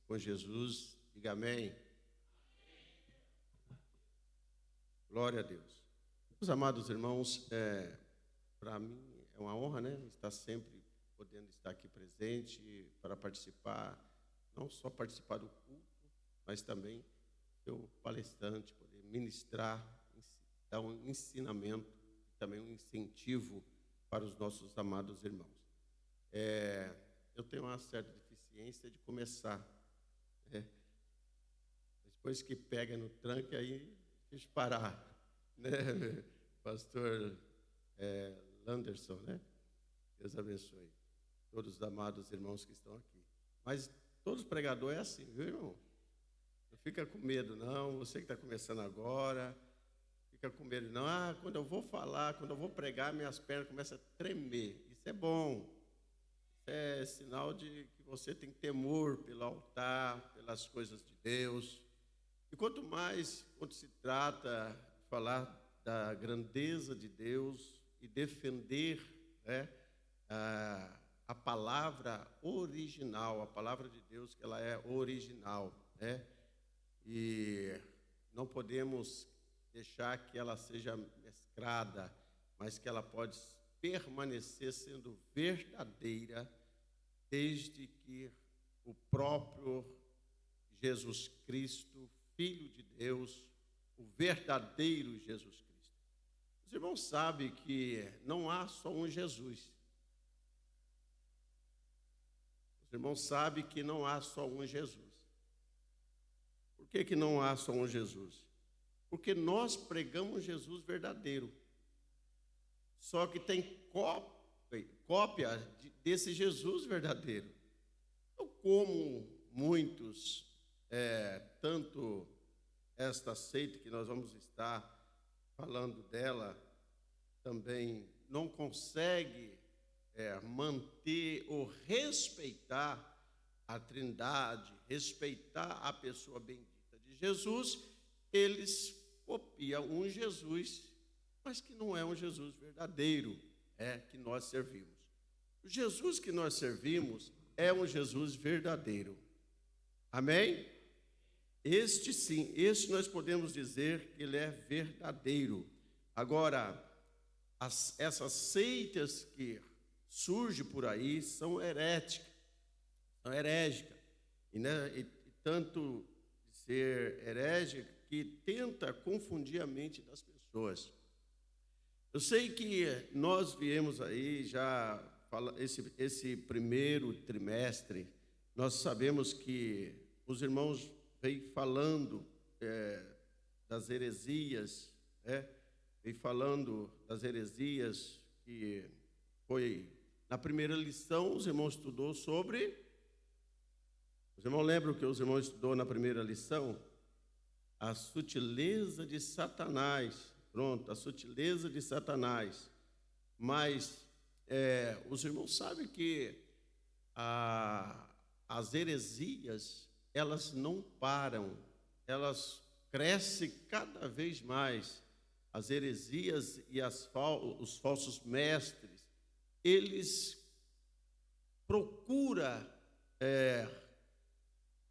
com Jesus. Diga amém. Glória a Deus. Meus amados irmãos, para mim é uma honra, né, estar sempre podendo estar aqui presente para participar, não só participar do culto, mas também ser o palestrante, poder ministrar, dar um ensinamento, também um incentivo para os nossos amados irmãos. Eu tenho uma certa deficiência de começar, né? Depois que pega no tranque, aí deixa parar, né? Pastor Landerson, né? Deus abençoe todos os amados irmãos que estão aqui. Mas todos os pregadores é assim, viu, irmão? Não fica com medo, não. Você que está começando agora, fica com medo, não. Quando eu vou falar, quando eu vou pregar, minhas pernas começam a tremer. Isso é bom. Isso é sinal de que você tem temor pelo altar, pelas coisas de Deus. E quanto mais, quando se trata de falar da grandeza de Deus e defender, né, a palavra original, a palavra de Deus, que ela é original, né? E não podemos deixar que ela seja mesclada, mas que ela pode permanecer sendo verdadeira, desde que o próprio Jesus Cristo, Filho de Deus, o verdadeiro Jesus Cristo. Os irmãos sabem que não há só um Jesus. Os irmãos sabem que não há só um Jesus. Por que não há só um Jesus? Porque nós pregamos Jesus verdadeiro. Só que tem cópia desse Jesus verdadeiro. Então, como muitos, tanto esta seita que nós vamos estar falando dela, também não consegue manter ou respeitar a Trindade, respeitar a pessoa bendita de Jesus, eles copiam um Jesus, mas que não é um Jesus verdadeiro, que nós servimos. O Jesus que nós servimos é um Jesus verdadeiro. Amém? Este sim, este nós podemos dizer que ele é verdadeiro. Agora, essas seitas que surgem por aí são herégicas. E tanto ser herege que tenta confundir a mente das pessoas. Eu sei que nós viemos aí já, esse primeiro trimestre, nós sabemos que os irmãos vêm falando das heresias, vêm falando das heresias que foi, na primeira lição, os irmãos estudou sobre... Os irmãos lembram que os irmãos estudou na primeira lição? A sutileza de Satanás. Pronto, a sutileza de Satanás. Mas os irmãos sabem que as heresias, elas não param, elas crescem cada vez mais. As heresias e os falsos mestres, eles procuram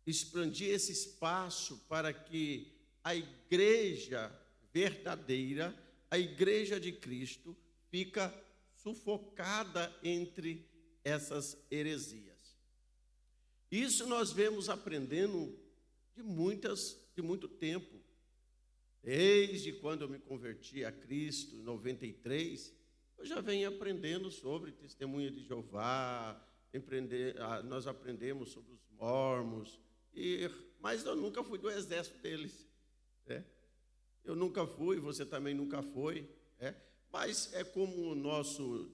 expandir esse espaço para que a igreja verdadeira, a igreja de Cristo, fica sufocada entre essas heresias. Isso nós vemos aprendendo de muito tempo. Desde quando eu me converti a Cristo, em 93, eu já venho aprendendo sobre testemunha de Jeová, nós aprendemos sobre os mormons, mas eu nunca fui do exército deles. Eu nunca fui, você também nunca foi. Mas é como o nosso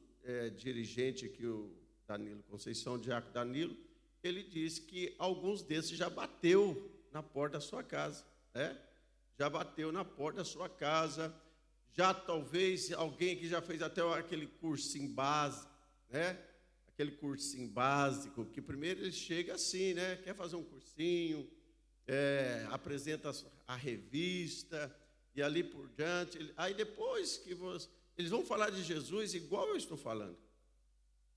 dirigente aqui, o Danilo Conceição, o diácono Danilo, ele disse que alguns desses já bateu na porta da sua casa. Já bateu na porta da sua casa, já talvez alguém que já fez até aquele cursinho básico, aquele cursinho básico, que primeiro ele chega assim, quer fazer um cursinho, apresenta a revista, e ali por diante, aí depois que eles vão falar de Jesus igual eu estou falando.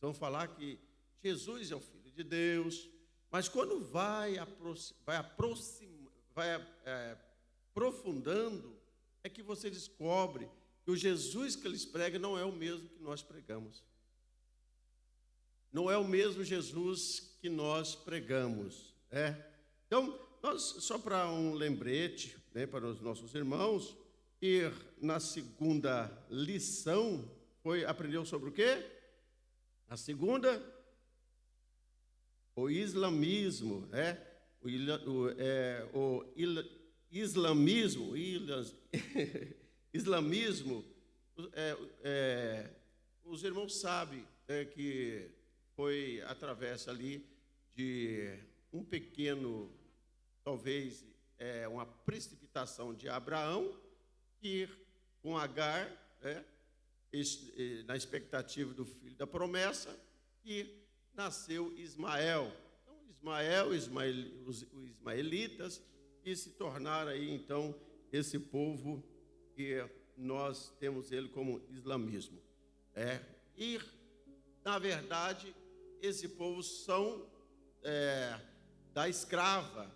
Vão falar que Jesus é o Filho de Deus, Mas quando vai aprofundando, é que você descobre que o Jesus que eles pregam não é o mesmo que nós pregamos. Não é o mesmo Jesus que nós pregamos. Então, só para um lembrete, né, para os nossos irmãos, e na segunda lição, aprendeu sobre o quê? A segunda, o islamismo, islamismo, os irmãos sabem que foi através ali de um pequeno, talvez uma precipitação de Abraão, que com Agar, na expectativa do filho da promessa, que nasceu Ismael. Então, os ismaelitas, que se tornaram aí, então, esse povo que nós temos ele como islamismo. E, na verdade, esse povo são da escrava,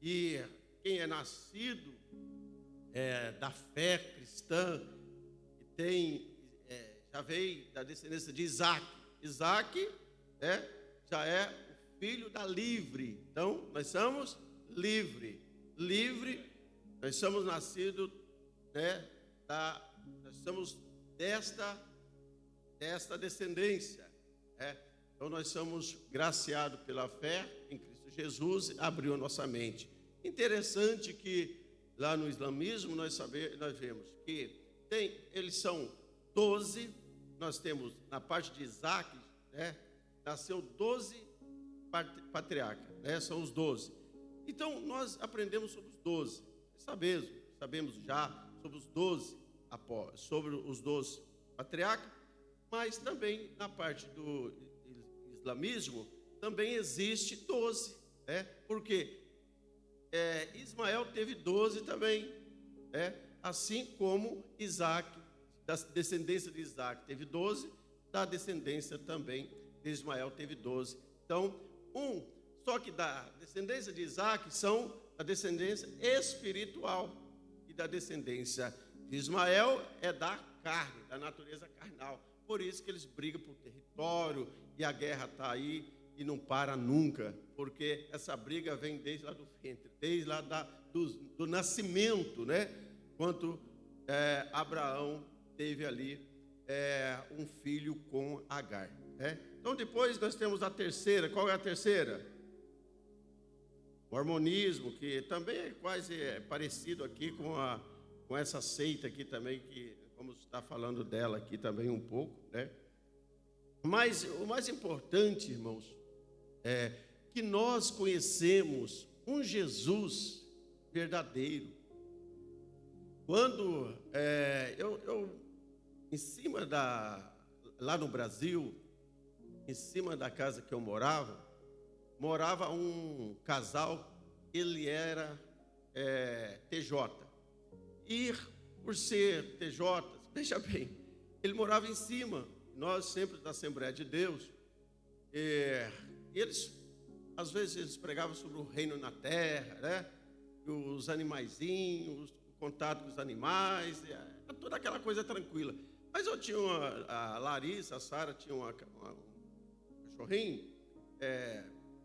e quem é nascido da fé cristã, que já veio da descendência de Isaac. Isaac já é o filho da livre. Então, nós somos livre, nós somos nascidos, nós somos desta descendência. Então, nós somos graciados pela fé em Cristo Jesus, abriu a nossa mente. Interessante que lá no islamismo nós vemos que eles são 12, nós temos na parte de Isaac, nasceu 12 patriarcas, são os 12. Então nós aprendemos sobre os 12, sabemos já sobre os 12 sobre os 12 patriarcas, mas também na parte do islamismo também existe 12, porque Ismael teve 12 também, assim como Isaac, da descendência de Isaac teve 12, da descendência também de Ismael teve 12. Então, só que da descendência de Isaac são a descendência espiritual, e da descendência de Ismael é da carne, da natureza carnal. Por isso que eles brigam por território, e a guerra está aí e não para nunca, porque essa briga vem desde lá do ventre, desde lá do nascimento, quando Abraão teve ali um filho com Agar. Então depois nós temos a terceira. Qual é a terceira? O mormonismo, que também é quase parecido aqui com essa seita aqui também, que vamos estar falando dela aqui também um pouco, Mas o mais importante, irmãos, é que nós conhecemos um Jesus verdadeiro. Quando eu em cima lá no Brasil, em cima da casa que eu morava um casal, ele era TJ. E por ser TJ, veja bem, ele morava em cima. Nós sempre da Assembleia de Deus, às vezes eles pregavam sobre o reino na terra, os animaizinhos, o contato com os animais, toda aquela coisa tranquila. Mas eu tinha a Larissa, a Sara, tinha um cachorrinho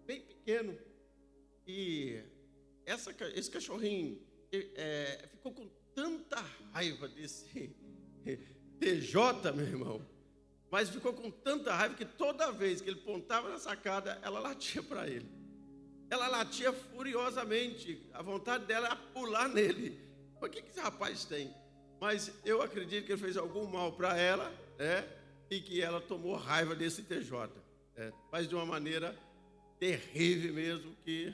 bem pequeno, e esse cachorrinho ficou com tanta raiva desse TJ, meu irmão, mas ficou com tanta raiva que toda vez que ele pontava na sacada, ela latia para ele. Ela latia furiosamente, a vontade dela era pular nele. O que esse rapaz tem? Mas eu acredito que ele fez algum mal para ela, e que ela tomou raiva desse TJ. Mas de uma maneira terrível mesmo, que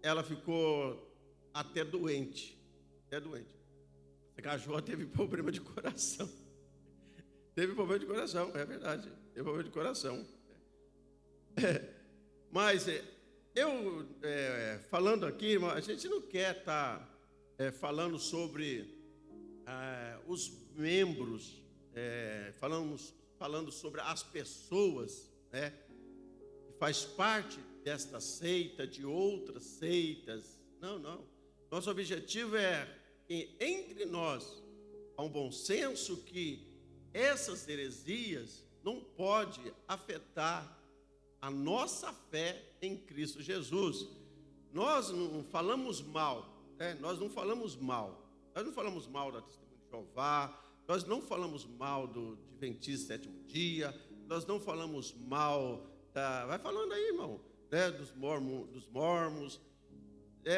ela ficou até doente. A cachorra teve problema de coração. Teve problema de coração, é verdade. Teve problema de coração. Mas eu, falando aqui, a gente não quer estar falando sobre os membros, falando sobre as pessoas, faz parte desta seita, de outras seitas. Não, não. Nosso objetivo é que entre nós há um bom senso que essas heresias não podem afetar a nossa fé em Cristo Jesus. Nós não falamos mal, nós não falamos mal. Nós não falamos mal da Testemunha de Jeová, nós não falamos mal do Adventista Sétimo Dia, nós não falamos mal vai falando aí, irmão, dos mormons.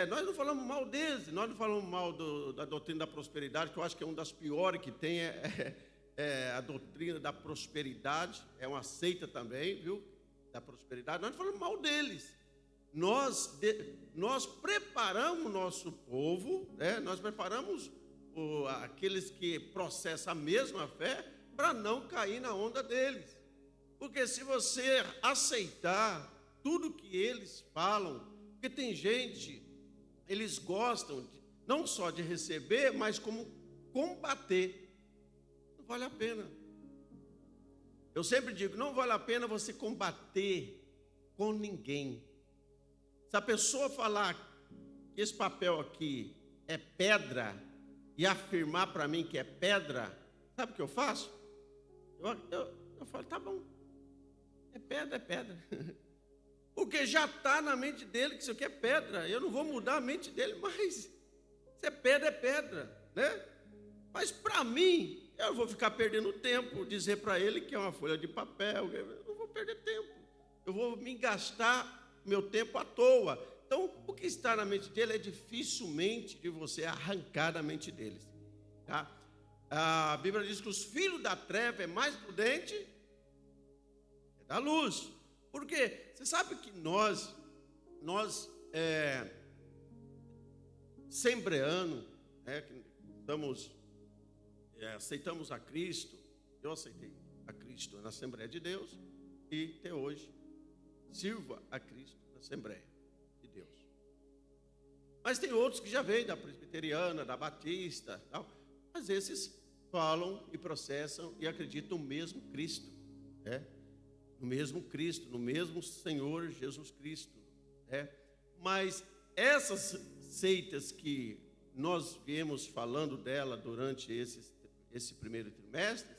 Nós não falamos mal deles, nós não falamos mal da doutrina da prosperidade, que eu acho que é uma das piores que tem, a doutrina da prosperidade, é uma seita também, viu? Da prosperidade. Nós não falamos mal deles. Nós preparamos o nosso povo, nós preparamos aqueles que processam a mesma fé para não cair na onda deles. Porque se você aceitar tudo que eles falam, porque tem gente, eles gostam não só de receber, mas como combater. Não vale a pena. Eu sempre digo, não vale a pena você combater com ninguém. Se a pessoa falar que esse papel aqui é pedra e afirmar para mim que é pedra, sabe o que eu faço? Eu falo, tá bom, é pedra, é pedra. Porque já está na mente dele que isso aqui é pedra. Eu não vou mudar a mente dele, mas se é pedra, né? Mas para mim, eu vou ficar perdendo tempo, dizer para ele que é uma folha de papel. Eu não vou perder tempo. Eu vou me gastar meu tempo à toa. Então, o que está na mente dele é dificilmente de você arrancar da mente deles. Tá? A Bíblia diz que os filhos da treva é mais prudente da luz. Por quê? Você sabe que nós Sembreano, que aceitamos a Cristo. Eu aceitei a Cristo na Assembleia de Deus e até hoje sirva a Cristo na Assembleia de Deus. Mas tem outros que já vêm da presbiteriana, da batista, tal, mas esses falam e processam e acreditam no mesmo Cristo, no mesmo Cristo, no mesmo Senhor Jesus Cristo. Mas essas seitas que nós viemos falando dela durante esse primeiro trimestre,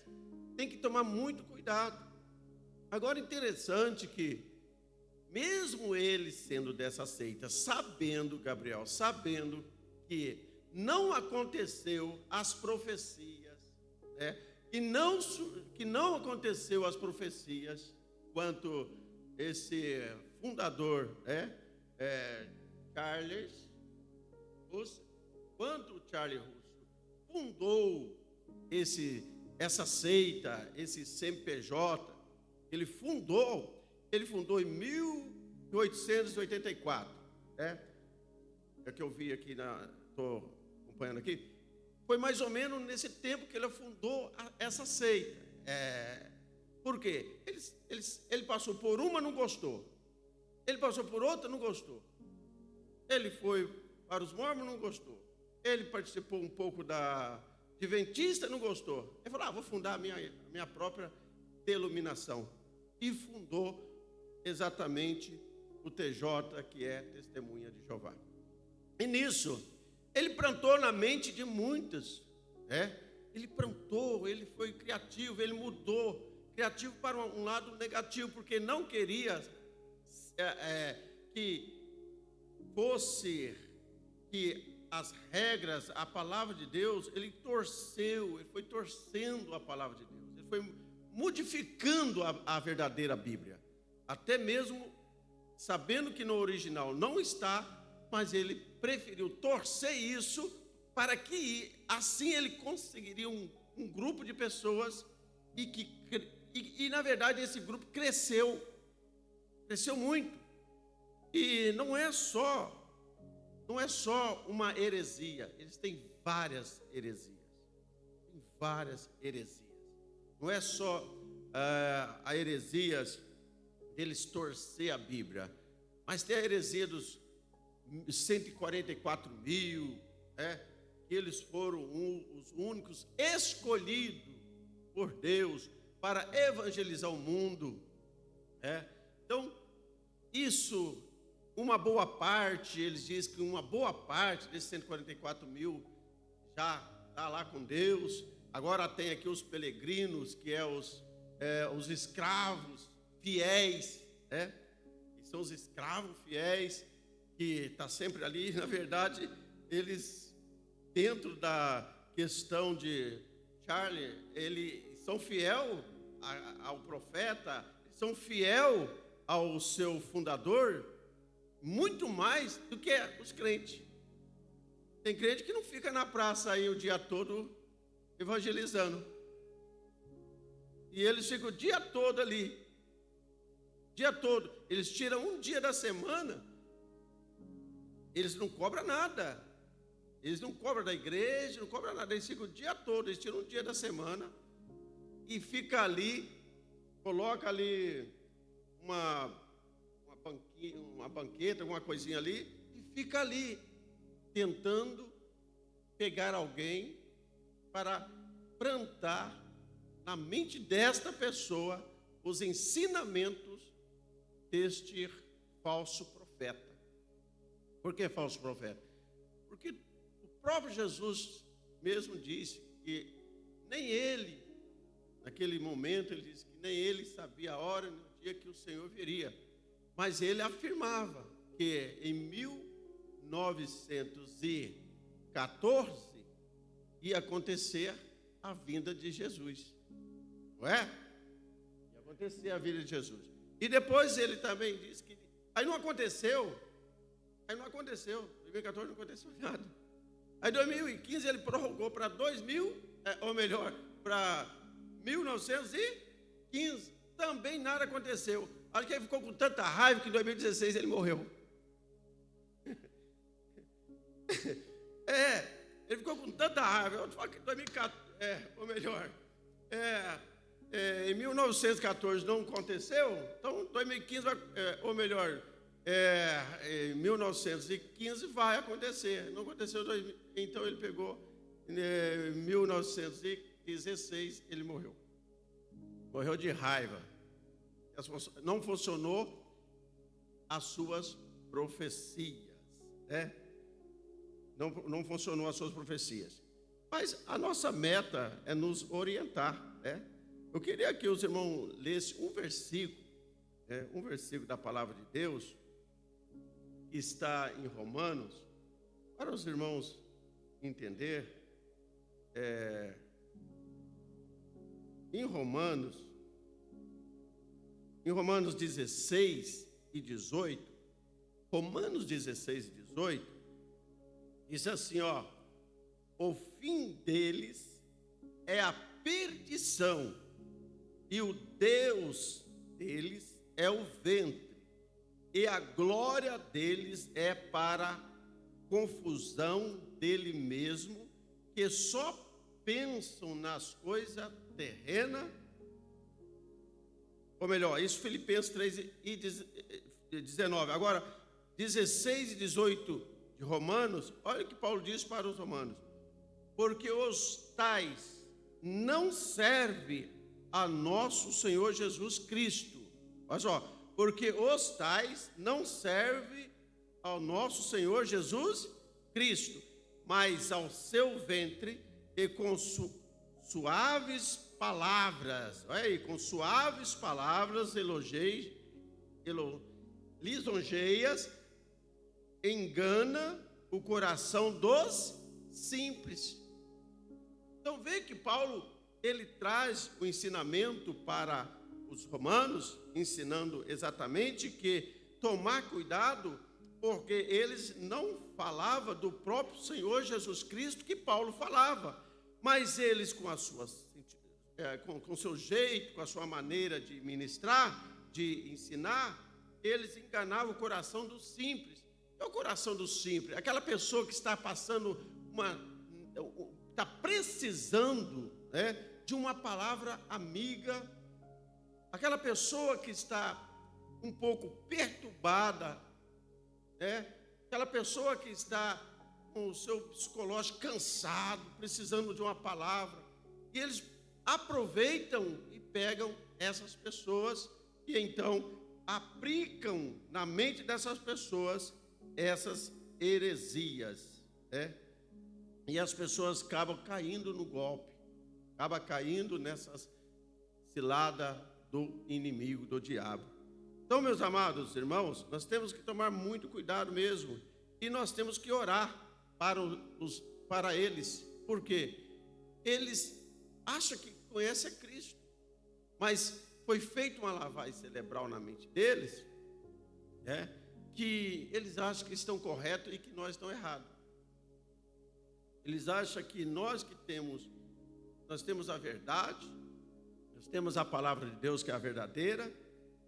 tem que tomar muito cuidado. Agora, interessante que, mesmo eles sendo dessa seita, sabendo, Gabriel, sabendo que não aconteceu as profecias, que não aconteceu as profecias, quanto esse fundador, Charles Russell, quando Charles Russell fundou essa seita, esse CNPJ, ele fundou em 1884, é que eu vi aqui, estou acompanhando aqui, foi mais ou menos nesse tempo que ele fundou essa seita. Por quê? Ele passou por uma, não gostou. Ele passou por outra, não gostou. Ele foi para os mormons, não gostou. Ele participou um pouco da adventista, não gostou. Ele falou, vou fundar a minha própria denominação. E fundou exatamente o TJ, que é Testemunha de Jeová. E nisso, ele plantou na mente de muitos. Ele plantou, ele foi criativo, ele mudou. Criativo para um lado negativo, porque não queria que as regras, a palavra de Deus, ele foi torcendo a palavra de Deus, ele foi modificando a verdadeira Bíblia, até mesmo sabendo que no original não está, mas ele preferiu torcer isso para que assim ele conseguiria um grupo de pessoas e na verdade esse grupo cresceu muito. E não é só uma heresia, eles têm várias heresias. Não é só a heresia deles torcer a Bíblia, mas tem a heresia dos 144 mil, que eles foram os únicos escolhidos por Deus para evangelizar o mundo. Então, isso, uma boa parte, eles dizem que uma boa parte desses 144 mil já está lá com Deus. Agora tem aqui os peregrinos, que os escravos fiéis, né? Que são os escravos fiéis, que está sempre ali. Na verdade, eles, dentro da questão de Charlie, eles são fiel ao profeta, são fiel ao seu fundador, muito mais do que os crentes. Tem crente que não fica na praça aí o dia todo evangelizando. E eles ficam o dia todo ali. Dia todo. Eles tiram um dia da semana. Eles não cobram nada. Eles não cobram da igreja, não cobram nada. Eles ficam o dia todo. Eles tiram um dia da semana e fica ali, coloca ali uma banqueta, alguma coisinha ali, e fica ali tentando pegar alguém para plantar na mente desta pessoa os ensinamentos deste falso profeta. Por que falso profeta? Porque o próprio Jesus mesmo disse que nem ele, naquele momento, ele disse que nem ele sabia a hora no dia que o Senhor viria. Mas ele afirmava que em 1914 ia acontecer a vinda de Jesus. Não é? Ia acontecer a vinda de Jesus. E depois ele também disse que... Aí não aconteceu. 2014 não aconteceu nada. Aí 2015 ele prorrogou para 1915. Também nada aconteceu. Acho que ele ficou com tanta raiva que em 2016 ele morreu. Ele ficou com tanta raiva. Eu falo que em 2014, em 1914 não aconteceu, então 2015 em 1915 vai acontecer. Não aconteceu, então ele pegou em 1916, ele morreu. Morreu de raiva. Não funcionou as suas profecias, né? Não funcionou as suas profecias. Mas a nossa meta é nos orientar, né? Eu queria que os irmãos lessem um versículo da palavra de Deus, que está em Romanos, para os irmãos entender. Em Romanos 16 e 18, Romanos 16 e 18, diz assim, ó: o fim deles é a perdição, e o Deus deles é o ventre, e a glória deles é para confusão dele mesmo, que só pensam nas coisas terrenas. Ou melhor, isso Filipenses 3 e 19. Agora, 16 e 18 de Romanos, olha o que Paulo diz para os romanos: porque os tais não servem a nosso Senhor Jesus Cristo. Olha só, porque os tais não servem ao nosso Senhor Jesus Cristo, mas ao seu ventre, e com suaves palavras, olha aí, com suaves palavras lisonjeias, engana o coração dos simples. Então vê que Paulo, ele traz o ensinamento para os romanos, ensinando exatamente que tomar cuidado, porque eles não falavam do próprio Senhor Jesus Cristo que Paulo falava, mas eles com as suas com o seu jeito, com a sua maneira de ministrar, de ensinar, eles enganavam o coração dos simples. É o coração do simples, aquela pessoa que está passando está precisando, né, de uma palavra amiga, aquela pessoa que está um pouco perturbada, né, aquela pessoa que está com o seu psicológico cansado, precisando de uma palavra, e eles aproveitam e pegam essas pessoas e então aplicam na mente dessas pessoas essas heresias, né? E as pessoas acabam caindo no golpe, acabam caindo nessas cilada do inimigo, do diabo. Então, meus amados irmãos, nós temos que tomar muito cuidado mesmo, e nós temos que orar para eles, porque eles acham que conhecem a Cristo, mas foi feita uma lavagem cerebral na mente deles, né, que eles acham que estão corretos e que nós estamos errados. Eles acham que nós temos a verdade, nós temos a palavra de Deus que é a verdadeira,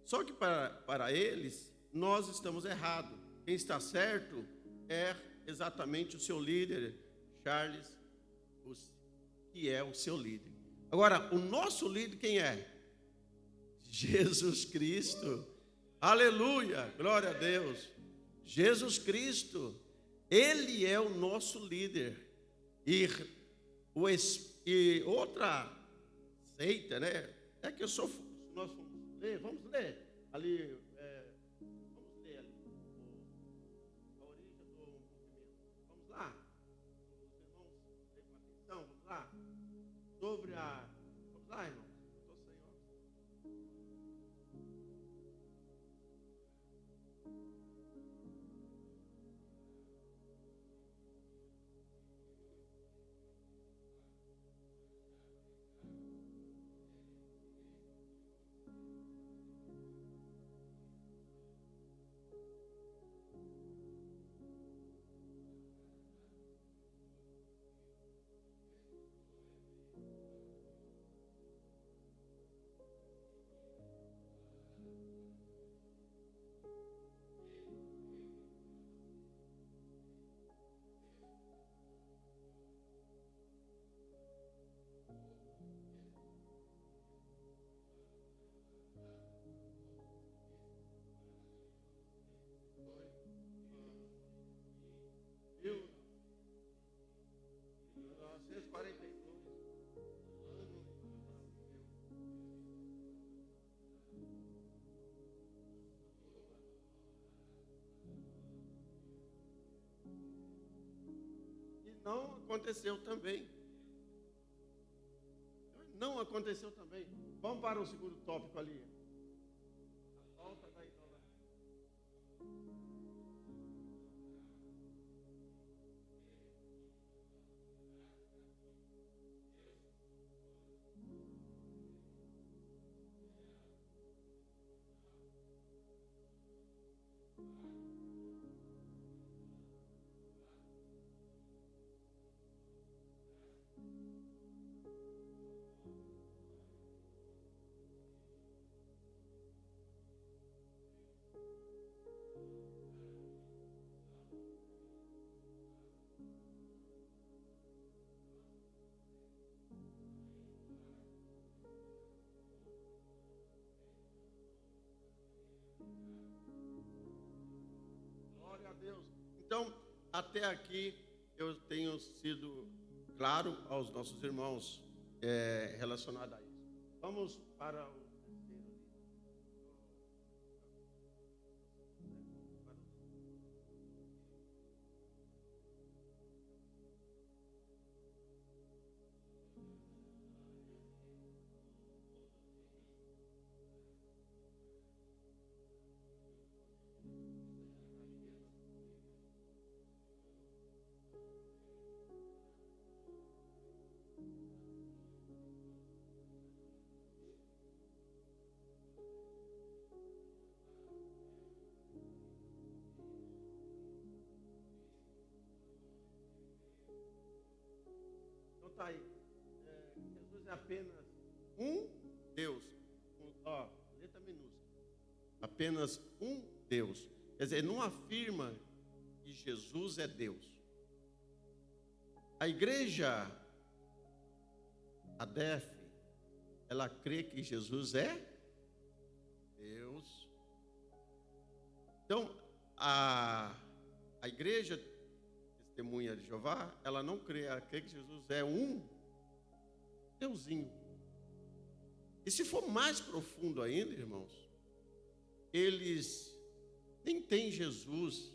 só que para eles, nós estamos errados. Quem está certo é exatamente o seu líder, Charles Russell, que é o seu líder. Agora, o nosso líder quem é? Jesus Cristo. Aleluia, glória a Deus. Jesus Cristo, Ele é o nosso líder. E outra seita, né? É que nós fomos ler, vamos ler ali, vamos ler ali a origem do movimento. Vamos lá, os irmãos, com atenção, vamos lá. Vamos lá, irmãos. Estou sem óculos. Não aconteceu também. Não aconteceu também. Vamos para o segundo tópico ali. A volta da idolatria. Glória a Deus. Então, até aqui eu tenho sido claro aos nossos irmãos relacionado a isso. Vamos para o terceiro ali. Então tá aí. Jesus é apenas um Deus. Letra minúscula. Apenas um Deus. Quer dizer, não afirma que Jesus é Deus. A igreja, a DEF, ela crê que Jesus é Deus. Então, a igreja Testemunha de Jeová, ela não crê, ela crê que Jesus é um Deusinho. E se for mais profundo ainda, irmãos, eles nem têm Jesus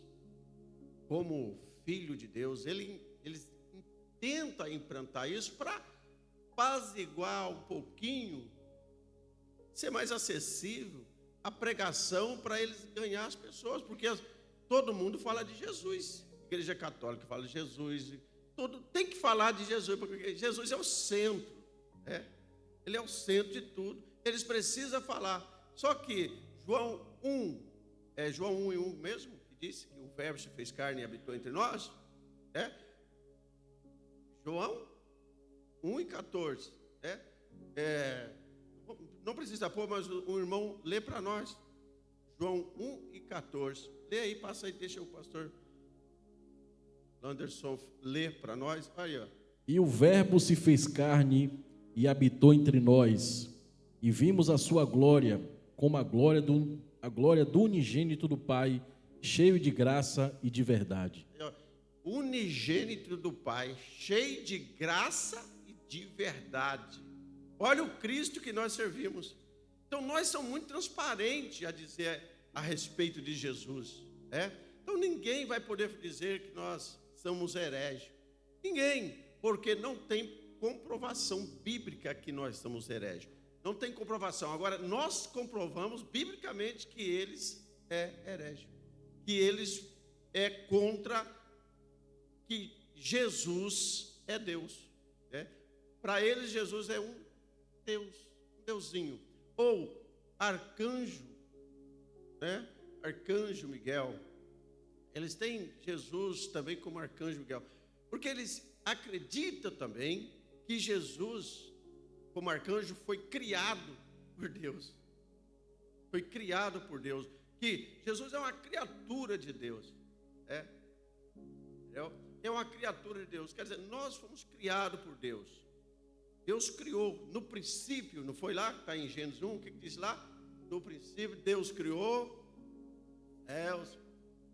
como Filho de Deus. Eles tentam implantar isso para apaziguar um pouquinho, ser mais acessível a pregação para eles ganhar as pessoas, porque todo mundo fala de Jesus. A Igreja Católica fala de Jesus, tem que falar de Jesus, porque Jesus é o centro, ele é o centro de tudo. Eles precisam falar. Só que João 1:1 mesmo, que disse que o Verbo se fez carne e habitou entre nós, João 1:14, não precisa pôr, mas o irmão lê para nós. João 1:14. Lê aí, passa aí, deixa o pastor Anderson ler para nós. Aí, ó. E o Verbo se fez carne e habitou entre nós, e vimos a sua glória, como a glória do unigênito do Pai, cheio de graça e de verdade. Unigênito do Pai, cheio de graça e de verdade. Olha o Cristo que nós servimos. Então nós somos muito transparentes a dizer a respeito de Jesus. Então ninguém vai poder dizer que nós somos hereges. Ninguém, porque não tem comprovação bíblica que nós somos hereges. Não tem comprovação. Agora, nós comprovamos biblicamente que eles herege, que eles contra que Jesus é Deus. Para eles, Jesus é um Deus, um deusinho. Ou arcanjo, arcanjo Miguel. Eles têm Jesus também como arcanjo Miguel, porque eles acreditam também que Jesus, como arcanjo, foi criado por Deus. Foi criado por Deus. Que Jesus é uma criatura de Deus. É uma criatura de Deus. Quer dizer, nós fomos criados por Deus. Deus criou no princípio, não foi lá? Está em Gênesis 1, o que diz lá? No princípio Deus criou.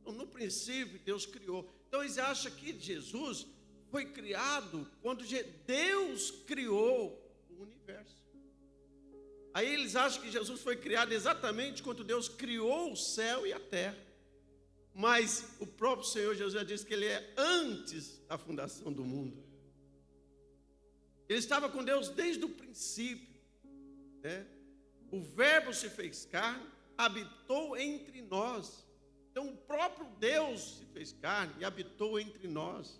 Então, no princípio Deus criou. Então eles acham que Jesus foi criado quando Deus criou o universo. Aí eles acham que Jesus foi criado exatamente quando Deus criou o céu e a terra. Mas o próprio Senhor Jesus já disse que Ele é antes da fundação do mundo. Ele estava com Deus desde o princípio. O Verbo se fez carne, habitou entre nós. Então o próprio Deus se fez carne e habitou entre nós.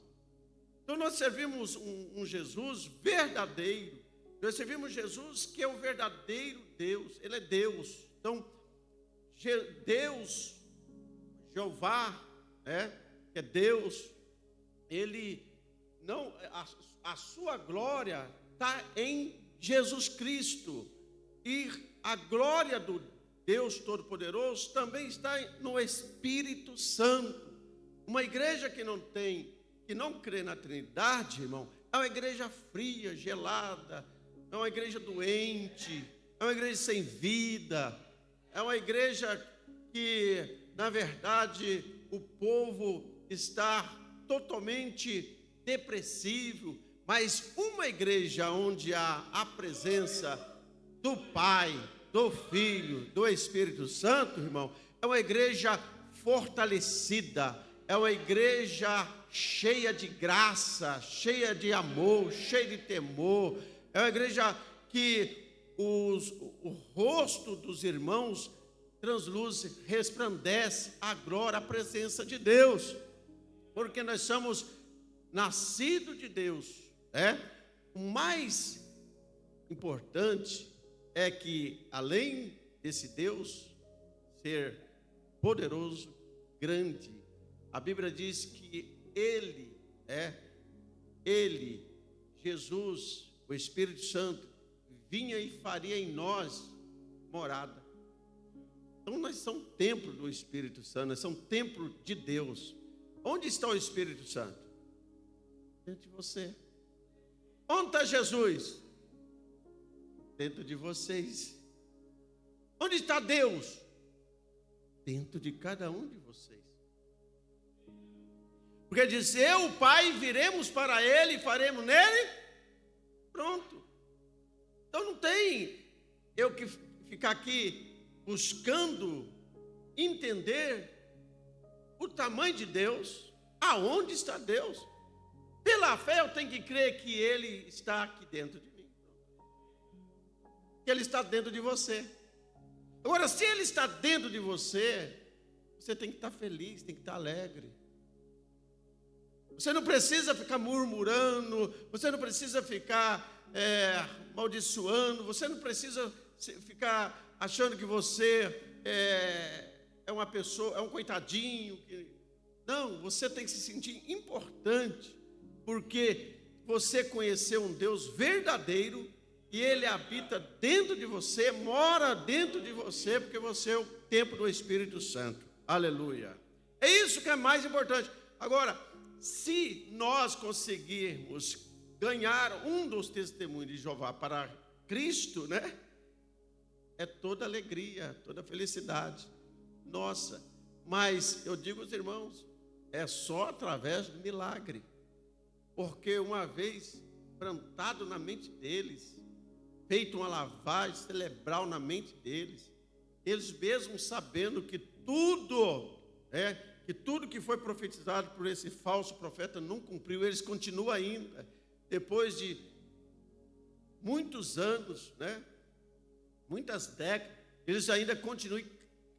Então nós servimos um Jesus verdadeiro. Nós servimos Jesus que é o verdadeiro Deus. Ele é Deus. Então Deus, Jeová, que é Deus, Ele não, a sua glória está em Jesus Cristo. E a glória do Deus Todo-Poderoso também está no Espírito Santo. Uma igreja que não crê na Trindade, irmão, é uma igreja fria, gelada, é uma igreja doente, é uma igreja sem vida, é uma igreja que, na verdade, o povo está totalmente depressivo. Mas uma igreja onde há a presença do Pai, do Filho, do Espírito Santo, irmão, é uma igreja fortalecida, é uma igreja cheia de graça, cheia de amor, cheia de temor, é uma igreja que o rosto dos irmãos transluz, resplandece a glória, a presença de Deus, porque nós somos nascidos de Deus. O mais importante é que, além desse Deus ser poderoso, grande, a Bíblia diz que Jesus, o Espírito Santo, vinha e faria em nós morada. Então nós somos templo do Espírito Santo, nós somos templo de Deus. Onde está o Espírito Santo? Dentro de você. Onde está Jesus? Dentro de vocês. Onde está Deus? Dentro de cada um de vocês. Porque diz: eu, o Pai, viremos para Ele e faremos nele. Pronto. Então não tem eu que ficar aqui buscando entender o tamanho de Deus, aonde está Deus. Pela fé eu tenho que crer que Ele está aqui dentro de mim, que Ele está dentro de você. Agora, se Ele está dentro de você, você tem que estar feliz, tem que estar alegre. Você não precisa ficar murmurando, você não precisa ficar amaldiçoando, você não precisa ficar achando que você é uma pessoa, é um coitadinho. Não, você tem que se sentir importante, porque você conheceu um Deus verdadeiro e Ele habita dentro de você, mora dentro de você, porque você é o templo do Espírito Santo. Aleluia. É isso que é mais importante. Agora, se nós conseguirmos ganhar um dos testemunhos de Jeová para Cristo, né? É toda alegria, toda felicidade nossa. Mas eu digo aos irmãos, é só através do milagre. Porque uma vez plantado na mente deles, feito uma lavagem cerebral na mente deles, eles mesmos sabendo que tudo que foi profetizado por esse falso profeta não cumpriu, eles continuam ainda, depois de muitos anos, né? Muitas décadas, eles ainda continuam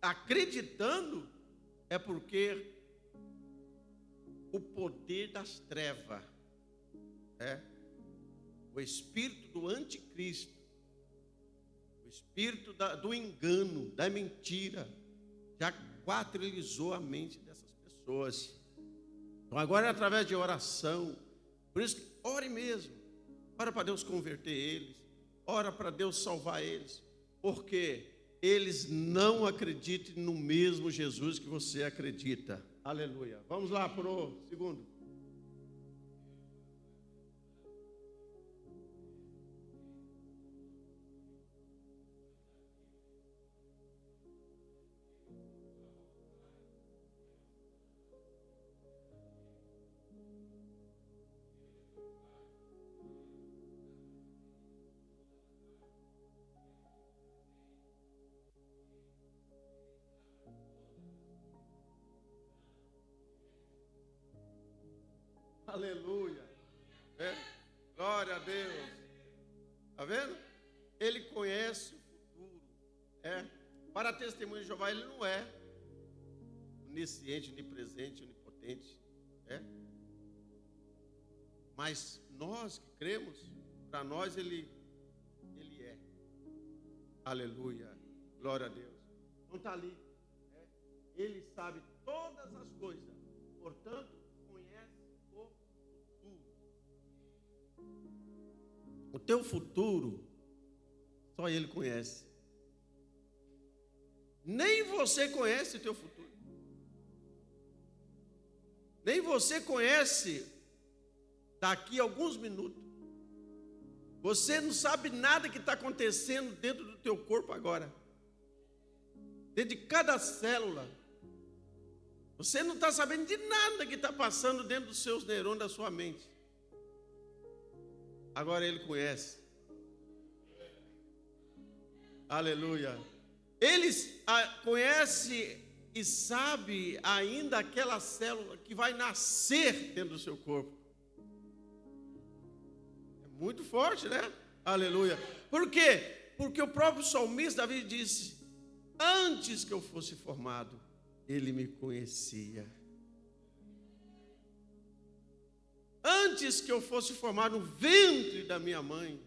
acreditando, é porque o poder das trevas, o espírito do anticristo, o espírito do engano, da mentira, já quadrilizou a mente dessas pessoas. Então agora é através de oração. Por isso que ore mesmo, ora para Deus converter eles, ora para Deus salvar eles, porque eles não acreditam no mesmo Jesus que você acredita. Aleluia. Vamos lá para o segundo. Aleluia. Glória a Deus. Está vendo? Ele conhece o futuro. Para testemunho de Jeová, ele não é onisciente, onipresente, onipotente. Mas nós que cremos, para nós ele é. Aleluia. Glória a Deus. Então está ali. Ele sabe todas as coisas. Portanto, o teu futuro, só Ele conhece. Nem você conhece o teu futuro. Nem você conhece daqui a alguns minutos. Você não sabe nada que está acontecendo dentro do teu corpo agora. Dentro de cada célula. Você não está sabendo de nada que está passando dentro dos seus neurônios, da sua mente. Agora Ele conhece. Aleluia. Ele conhece e sabe ainda aquela célula que vai nascer dentro do seu corpo. É muito forte, né? Aleluia. Por quê? Porque o próprio salmista Davi disse: antes que eu fosse formado, Ele me conhecia. Antes que eu fosse formado no ventre da minha mãe,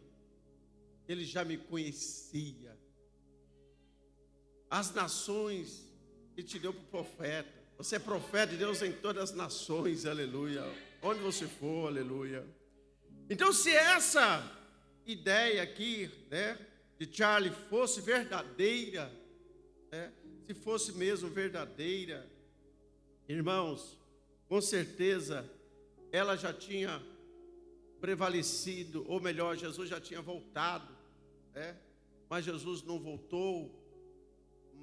Ele já me conhecia. As nações Ele te deu para o profeta. Você é profeta de Deus em todas as nações, aleluia. Onde você for, aleluia. Então, se essa ideia aqui, né, de Charlie fosse verdadeira, se fosse mesmo verdadeira, irmãos, com certeza ela já tinha prevalecido, ou melhor, Jesus já tinha voltado, mas Jesus não voltou.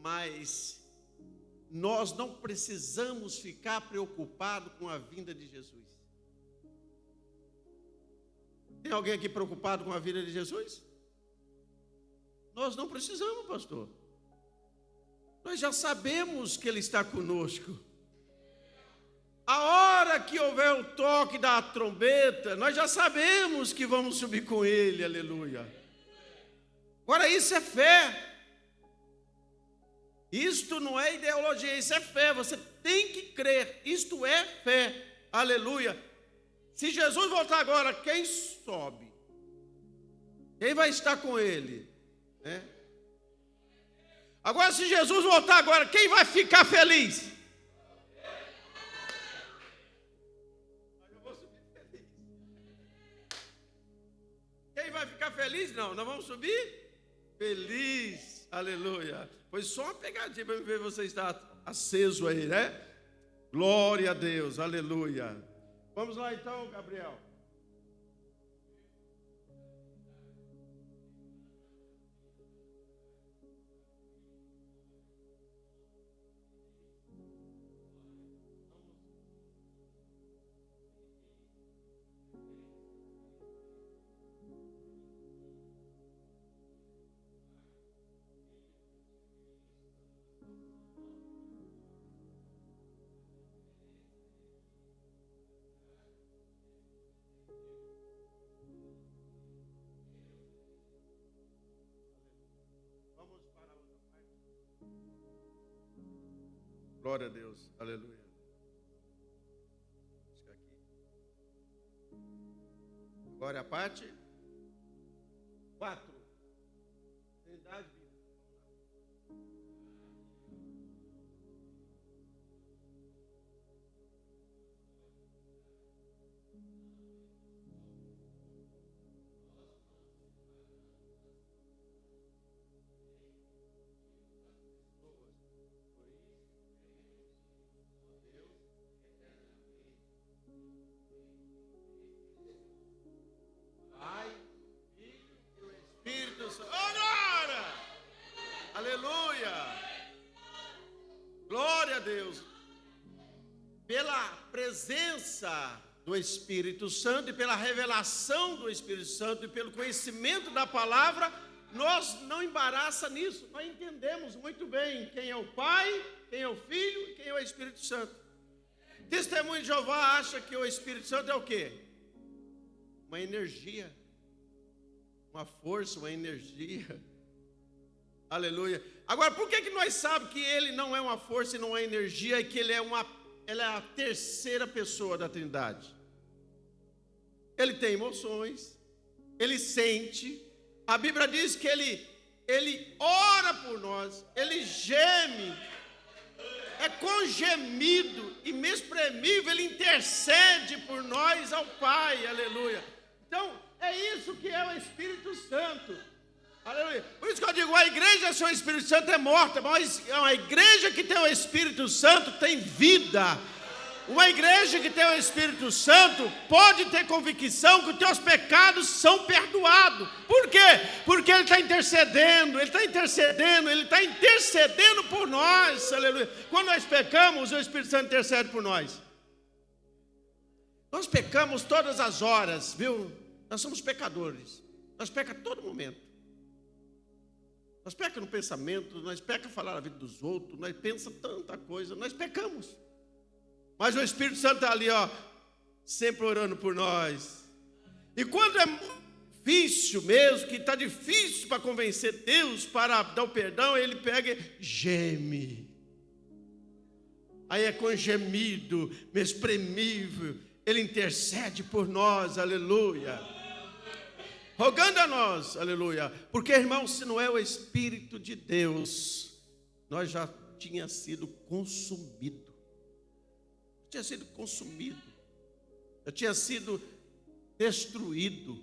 Mas nós não precisamos ficar preocupados com a vinda de Jesus. Tem alguém aqui preocupado com a vinda de Jesus? Nós não precisamos, pastor. nós já sabemos que Ele está conosco. A hora que houver o toque da trombeta, nós já sabemos que vamos subir com Ele, aleluia. Agora isso é fé. Isto não é ideologia, isso é fé. Você tem que crer, isto é fé, aleluia. Se Jesus voltar agora, quem sobe? Quem vai estar com Ele? Agora, se Jesus voltar agora, quem vai ficar feliz? Eu vou subir feliz. Quem vai ficar feliz? Não, nós vamos subir feliz, aleluia. Foi só uma pegadinha para ver você estar aceso aí, né? Glória a Deus, aleluia. Vamos lá então, Gabriel. Glória a Deus, aleluia. Agora é a parte 4. Trindade viva. Deus, pela presença do Espírito Santo e pela revelação do Espírito Santo e pelo conhecimento da palavra, nós não embaraça nisso, nós entendemos muito bem quem é o Pai, quem é o Filho e quem é o Espírito Santo. Testemunho de Jeová acha que o Espírito Santo é o quê? Uma energia, uma força, uma energia. Aleluia. Agora, por que nós sabemos que ele não é uma força e não é energia e que ele é a terceira pessoa da Trindade? Ele tem emoções, ele sente. A Bíblia diz que ele ora por nós, ele geme, é com gemido inexprimível, ele intercede por nós ao Pai, aleluia. Então, é isso que é o Espírito Santo. Aleluia. Por isso que eu digo, a igreja sem o Espírito Santo é morta, mas uma igreja que tem o Espírito Santo tem vida. Uma igreja que tem o Espírito Santo pode ter convicção que os teus pecados são perdoados. Por quê? Porque ele está intercedendo por nós. Aleluia. Quando nós pecamos, o Espírito Santo intercede por nós. Nós pecamos todas as horas, viu? Nós somos pecadores. Nós pecamos a todo momento. Nós pecamos no pensamento, nós pecamos falar a vida dos outros, nós pensamos tanta coisa, nós pecamos. Mas o Espírito Santo está ali, ó, sempre orando por nós. E quando é difícil mesmo, que está difícil para convencer Deus, para dar o perdão, ele pega e geme. Aí é com gemido, inexprimível, ele intercede por nós, aleluia. Rogando a nós, aleluia, porque, irmãos, se não é o Espírito de Deus, nós já tinha sido consumido, já tinha sido destruído.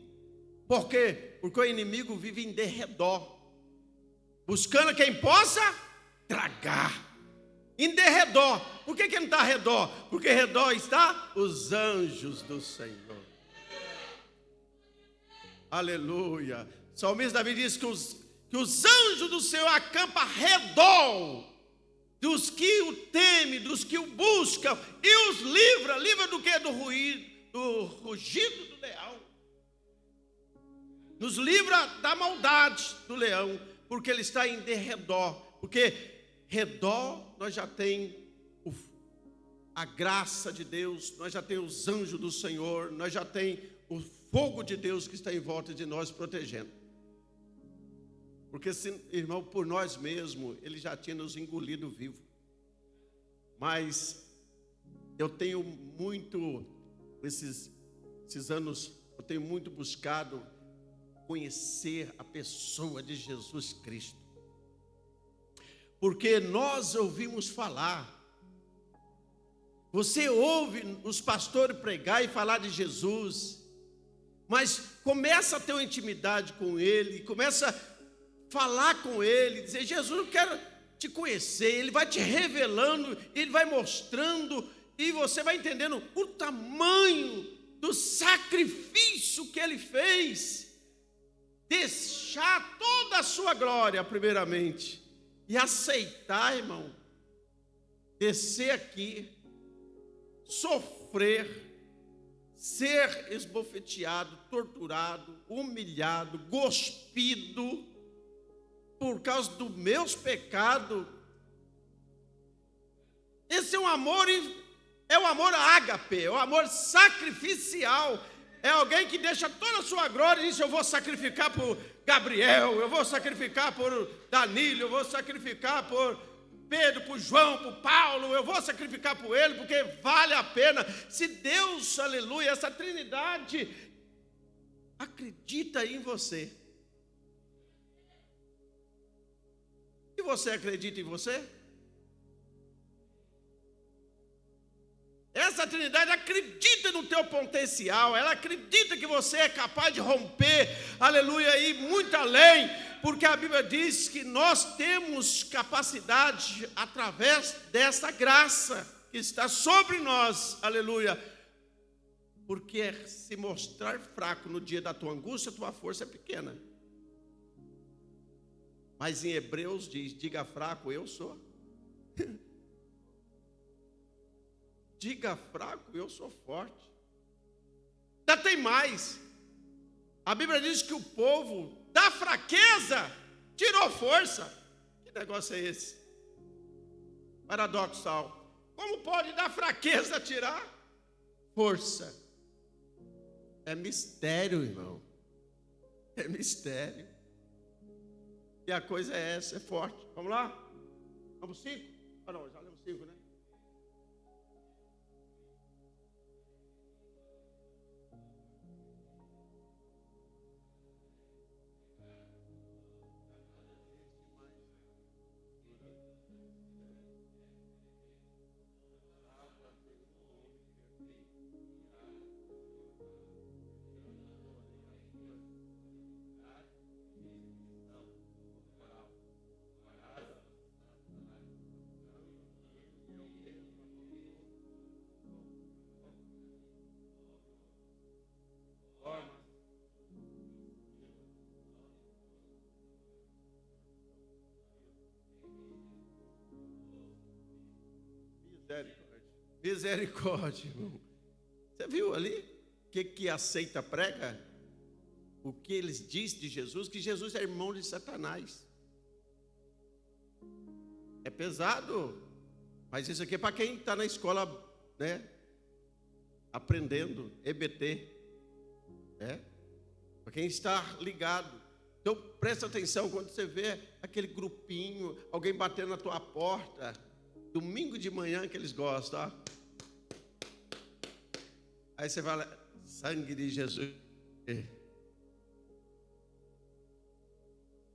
Por quê? Porque o inimigo vive em derredor, buscando quem possa tragar, em derredor. Por que ele não está ao redor? Porque ao redor está os anjos do Senhor. Aleluia. O salmista Davi diz que os anjos do Senhor acampam ao redor dos que o temem, dos que o buscam, e os livra do quê? Do rugido do leão. Nos livra da maldade do leão, porque ele está em derredor. Porque redor nós já tem a graça de Deus, nós já tem os anjos do Senhor, nós já tem o fogo de Deus que está em volta de nós protegendo. Porque, irmão, por nós mesmos, Ele já tinha nos engolido vivo. Mas eu tenho muito, esses anos, eu tenho muito buscado conhecer a pessoa de Jesus Cristo. Porque nós ouvimos falar, você ouve os pastores pregar e falar de Jesus, mas começa a ter uma intimidade com Ele, começa a falar com Ele, dizer: Jesus, eu quero te conhecer. Ele vai te revelando, Ele vai mostrando, e você vai entendendo o tamanho do sacrifício que Ele fez, deixar toda a sua glória primeiramente, e aceitar, irmão, descer aqui, sofrer, ser esbofeteado, torturado, humilhado, cuspido, por causa dos meus pecados. Esse é um amor, é o amor ágape, é o amor sacrificial. É alguém que deixa toda a sua glória e diz: eu vou sacrificar por Gabriel, eu vou sacrificar por Danilo, eu vou sacrificar por Pedro, por João, por Paulo, eu vou sacrificar por ele, porque vale a pena. Se Deus, aleluia, essa Trindade acredita em você, e você acredita em você? Essa Trindade acredita no teu potencial, ela acredita que você é capaz de romper, aleluia, e ir muito além, porque a Bíblia diz que nós temos capacidade através dessa graça que está sobre nós, aleluia, porque se mostrar fraco no dia da tua angústia, tua força é pequena. Mas em Hebreus diz: diga fraco, eu sou. Diga fraco, eu sou forte. Ainda tem mais. A Bíblia diz que o povo da fraqueza tirou força. Que negócio é esse? Paradoxal. Como pode da fraqueza tirar força? É mistério, irmão. É mistério. E a coisa é essa, é forte. Vamos lá? Vamos 5? Ah, não, já lemos 5, né? Misericórdia, irmão. Você viu ali o que a seita prega? O que eles dizem de Jesus? Que Jesus é irmão de Satanás. É pesado, mas isso aqui é para quem está na escola, né? Aprendendo, EBT, né? Para quem está ligado. Então presta atenção quando você vê aquele grupinho, alguém batendo na tua porta, domingo de manhã que eles gostam, ó. Aí você fala: sangue de Jesus.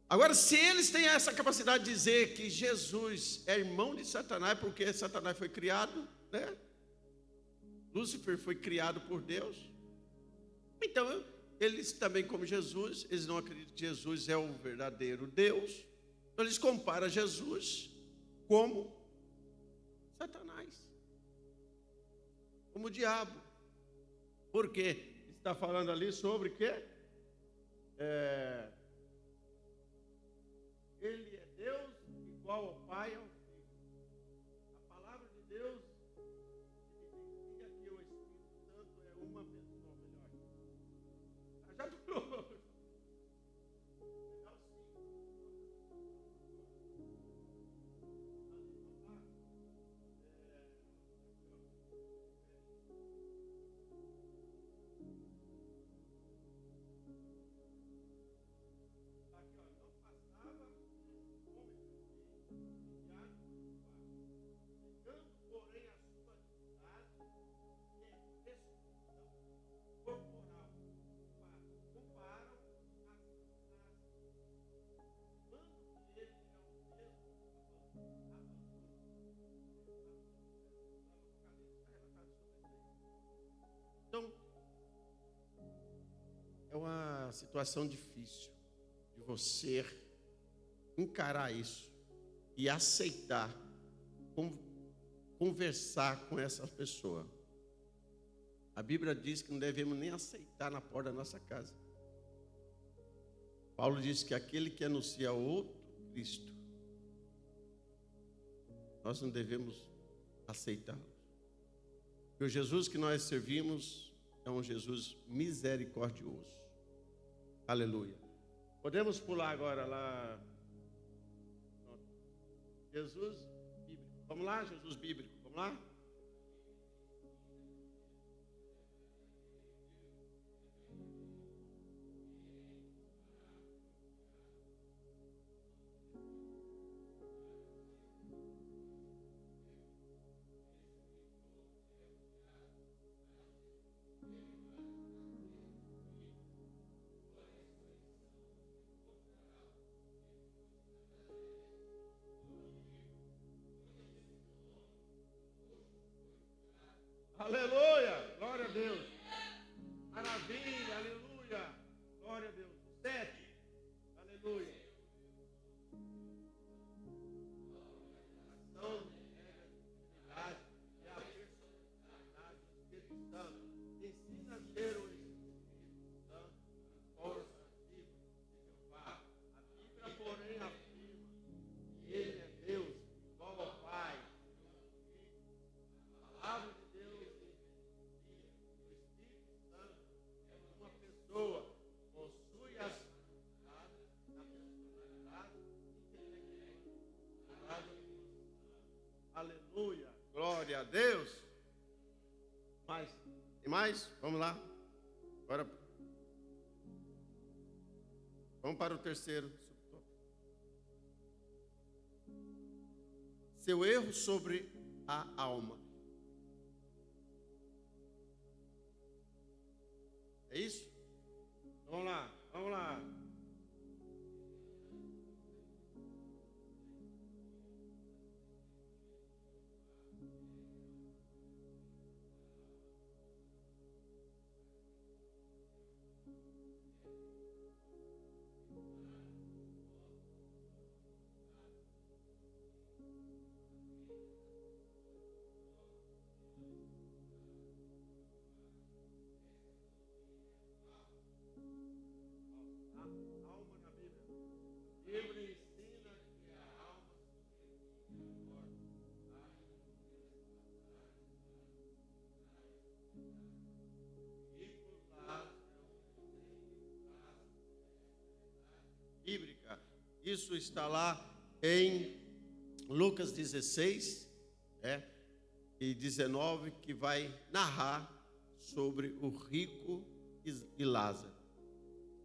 Agora, se eles têm essa capacidade de dizer que Jesus é irmão de Satanás, porque Satanás foi criado, né? Lúcifer foi criado por Deus. Então, eles também, como Jesus, eles não acreditam que Jesus é o verdadeiro Deus. Então, eles comparam Jesus como Satanás, como o diabo. Por quê? Está falando ali sobre o quê? Ele é Deus igual ao Pai e ao Filho. A palavra de Deus significa que o Espírito Santo é uma pessoa melhor. Já pulou. situação difícil de você encarar isso e aceitar, conversar com essa pessoa. A Bíblia diz que não devemos nem aceitar na porta da nossa casa. Paulo diz que aquele que anuncia outro Cristo, nós não devemos aceitá-lo. Porque o Jesus que nós servimos é um Jesus misericordioso. Aleluia. Podemos pular agora lá. Jesus bíblico. Vamos lá, Jesus bíblico. Vamos lá? Aleluia, glória a Deus. Maravilha, aleluia. Glória a Deus. 7. Aleluia. Ação, regra, e a personalidade do Espírito Santo. Ensina a ter o Espírito Santo, força viva de Jeová. A Bíblia, porém, afirma que Ele é Deus, igual ao Pai. A palavra de Deus envia. O Espírito Santo é uma pessoa, possui as faculdades da personalidade intelectual. Aleluia, glória a Deus. Mais, e mais? Vamos lá. Agora, vamos para o terceiro. Seu erro sobre a alma. É isso? Vamos lá, vamos lá. Alma na Bíblia. A Bíblia ensina que a alma bíblica. Isso está lá em Lucas 16, e 19, que vai narrar sobre o rico e Lázaro.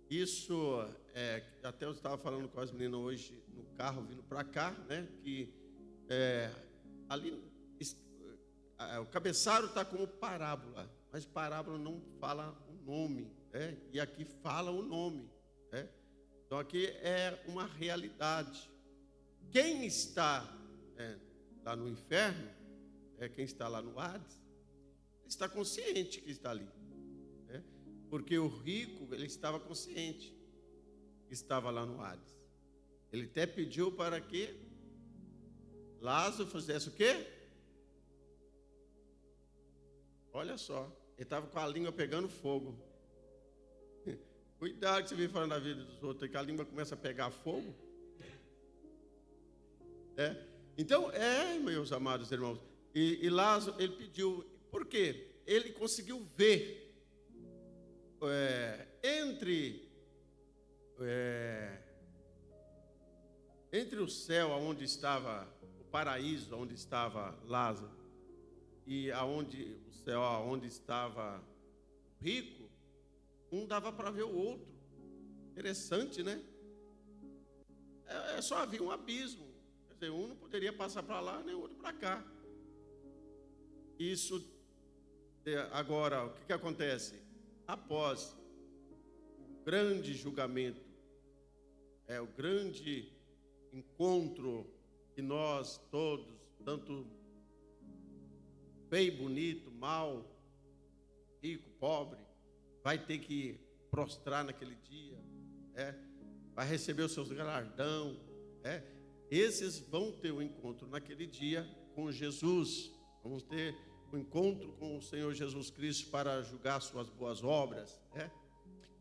Isso, até eu estava falando com as meninas hoje no carro, vindo para cá, né? Que ali o cabeçalho está como parábola, mas parábola não fala o nome, e aqui fala o nome, Então aqui é uma realidade. Quem está lá no inferno, quem está lá no Hades, está consciente que está ali. Porque o rico, ele estava consciente que estava lá no Hades. Ele até pediu para que Lázaro fizesse o quê? Olha só, ele estava com a língua pegando fogo. Cuidado que você vem falando da vida dos outros, que a língua começa a pegar fogo. Então, meus amados irmãos, e Lázaro, ele pediu, por quê? Ele conseguiu ver entre o céu onde estava o paraíso, onde estava Lázaro, e o céu onde estava o rico, um dava para ver o outro. Interessante, né? Só havia um abismo. Quer dizer, um não poderia passar para lá, nem o outro para cá. Isso, agora, o que acontece? Após o grande julgamento, o grande encontro que nós todos, tanto feio, bonito, mal, rico, pobre, vai ter que prostrar naquele dia, vai receber os seus galardão, esses vão ter o encontro naquele dia com Jesus. Vamos ter o encontro com o Senhor Jesus Cristo para julgar suas boas obras,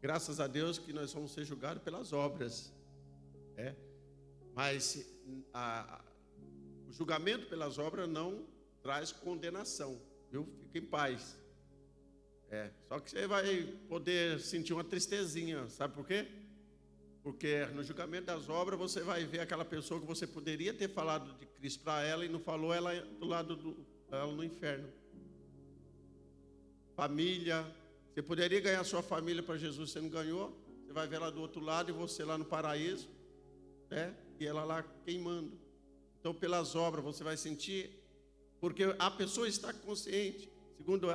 Graças a Deus que nós vamos ser julgados pelas obras, mas o julgamento pelas obras não traz condenação, viu? Fica em paz. Só que você vai poder sentir uma tristezinha, sabe por quê? Porque no julgamento das obras você vai ver aquela pessoa que você poderia ter falado de Cristo para ela e não falou, ela do lado ela no inferno. Família, você poderia ganhar sua família para Jesus, você não ganhou, você vai ver ela do outro lado e você lá no paraíso, e ela lá queimando. Então pelas obras você vai sentir, porque a pessoa está consciente. Segundo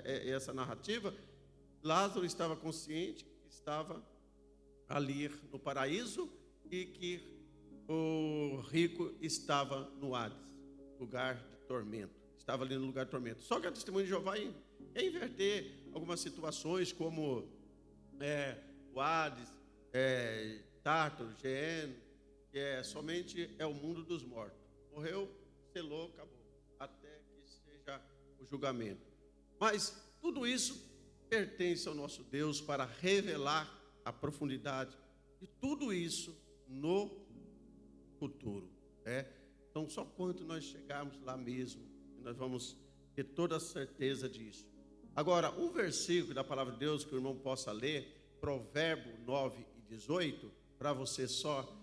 essa narrativa, Lázaro estava consciente que estava ali no paraíso e que o rico estava no Hades, lugar de tormento. Estava ali no lugar de tormento. Só que a Testemunha de Jeová é inverter algumas situações como o Hades, Tártaro, Geeno, que somente é o mundo dos mortos. Morreu, selou, acabou. Até que seja o julgamento. Mas tudo isso pertence ao nosso Deus para revelar a profundidade de tudo isso no futuro. Então, só quando nós chegarmos lá mesmo, nós vamos ter toda a certeza disso. Agora, um versículo da palavra de Deus que o irmão possa ler, Provérbio 9 e 18, para você só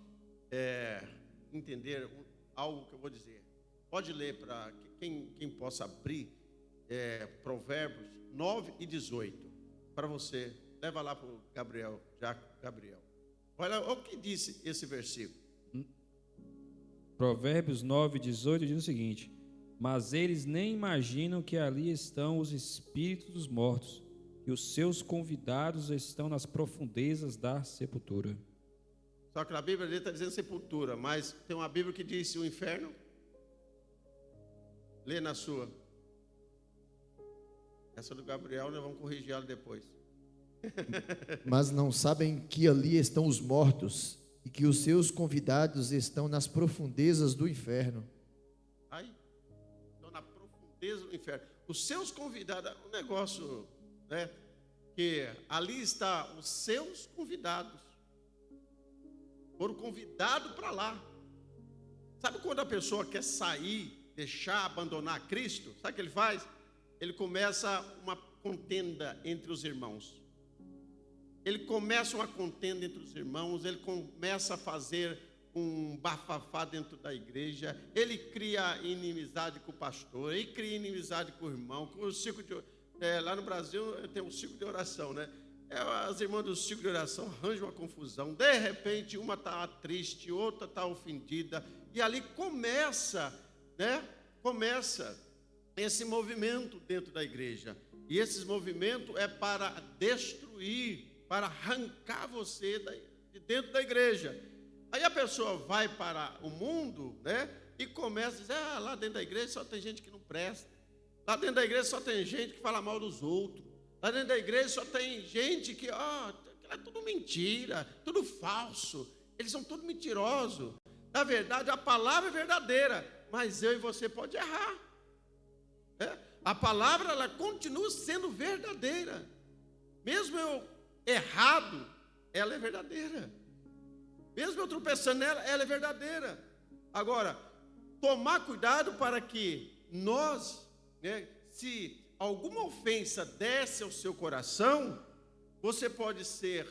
entender algo que eu vou dizer. Pode ler para quem possa abrir Provérbios 9 e 18, para você. Leva lá para o Gabriel. Olha o que disse esse versículo. Provérbios 9, 18 diz o seguinte: mas eles nem imaginam que ali estão os espíritos dos mortos, e os seus convidados estão nas profundezas da sepultura. Só que na Bíblia ele está dizendo sepultura, mas tem uma Bíblia que diz o inferno. Lê na sua. Essa do Gabriel, nós vamos corrigir ela depois. Mas não sabem que ali estão os mortos e que os seus convidados estão nas profundezas do inferno. Aí, estão na profundeza do inferno. Os seus convidados, um negócio, que ali está os seus convidados. Foram convidados para lá. Sabe quando a pessoa quer sair, deixar, abandonar Cristo? Sabe o que ele faz? Ele começa uma contenda entre os irmãos. Ele começa uma contenda entre os irmãos, ele começa a fazer um bafafá dentro da igreja, ele cria inimizade com o pastor, ele cria inimizade com o irmão, com o ciclo de... lá no Brasil tem um ciclo de oração, as irmãs do ciclo de oração arranjam uma confusão, de repente uma está triste, outra está ofendida, e ali começa esse movimento dentro da igreja, e esse movimento é para destruir, para arrancar você de dentro da igreja. Aí a pessoa vai para o mundo, e começa a dizer, lá dentro da igreja só tem gente que não presta, lá dentro da igreja só tem gente que fala mal dos outros, lá dentro da igreja só tem gente que é tudo mentira, tudo falso, eles são tudo mentirosos. Na verdade, a palavra é verdadeira, mas eu e você pode errar. A palavra, ela continua sendo verdadeira. Mesmo eu errado, ela é verdadeira. Mesmo eu tropeçando nela, ela é verdadeira. Agora, tomar cuidado para que nós, se alguma ofensa desce ao seu coração, você pode ser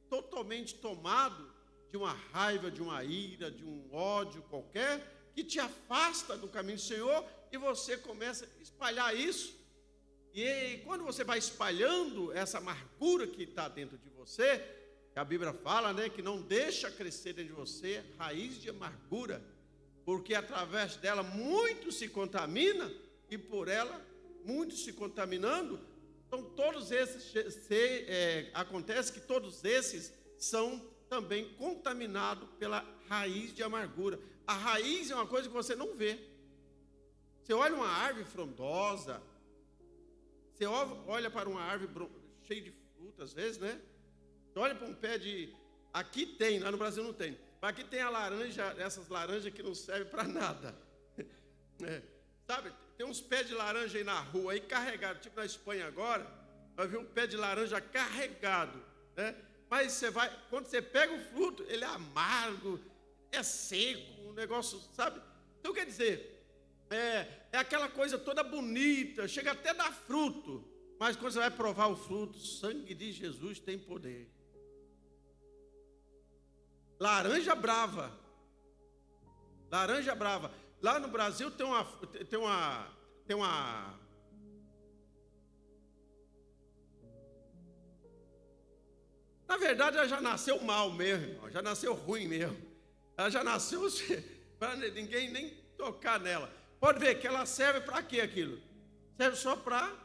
totalmente tomado de uma raiva, de uma ira, de um ódio qualquer, que te afasta do caminho do Senhor, e você começa a espalhar isso. E quando você vai espalhando essa amargura que está dentro de você, que a Bíblia fala, que não deixa crescer dentro de você raiz de amargura, porque através dela muito se contamina, e por ela, muito se contaminando, então todos esses, acontece que todos esses são também contaminados pela raiz de amargura. A raiz é uma coisa que você não vê. Você olha uma árvore frondosa, você olha para uma árvore cheia de fruta, às vezes, né? Olha para um pé de... Aqui tem, lá no Brasil não tem. Mas aqui tem a laranja, essas laranjas que não servem para nada. Sabe, tem uns pés de laranja aí na rua, aí carregado, tipo na Espanha agora, vai ver um pé de laranja carregado, né? Mas você vai, quando você pega o fruto, ele é amargo, é seco, um negócio, sabe? Então quer dizer, é aquela coisa toda bonita, chega até a dar fruto, mas quando você vai provar o fruto, o sangue de Jesus tem poder. Laranja brava. Laranja brava. Lá no Brasil tem uma Na verdade, ela já nasceu mal mesmo, irmão. Já nasceu ruim mesmo. Ela já nasceu para ninguém nem tocar nela. Pode ver que ela serve para quê aquilo? Serve só para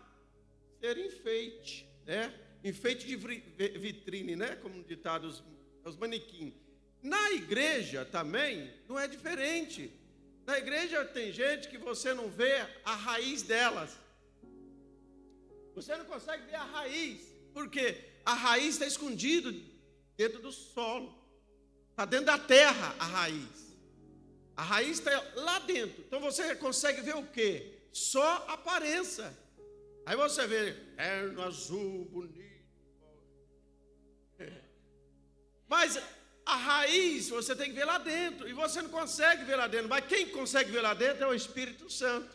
ser enfeite, né? Enfeite de vitrine, né? Como ditados os manequins. Na igreja também não é diferente. Na igreja tem gente que você não vê a raiz delas. Você não consegue ver a raiz. Por quê? A raiz está escondida dentro do solo. Está dentro da terra a raiz. A raiz está lá dentro. Então você consegue ver o quê? Só a aparência. Aí você vê terno azul, bonito. Mas a raiz você tem que ver lá dentro. E você não consegue ver lá dentro. Mas quem consegue ver lá dentro é o Espírito Santo.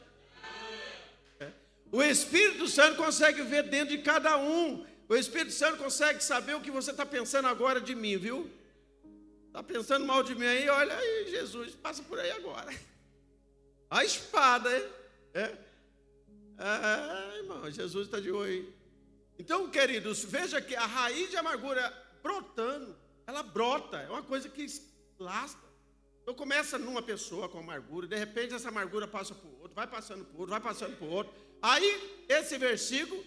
O Espírito Santo consegue ver dentro de cada um. O Espírito Santo consegue saber o que você está pensando agora de mim, viu? Está pensando mal de mim aí? Olha aí, Jesus, passa por aí agora. A espada, hein? Irmão, Jesus está de olho aí. Então, queridos, veja que a raiz de amargura brotando, ela brota, é uma coisa que lasca. Então começa numa pessoa com amargura, de repente essa amargura passa para o outro, vai passando para o outro, vai passando para o outro. Aí, esse versículo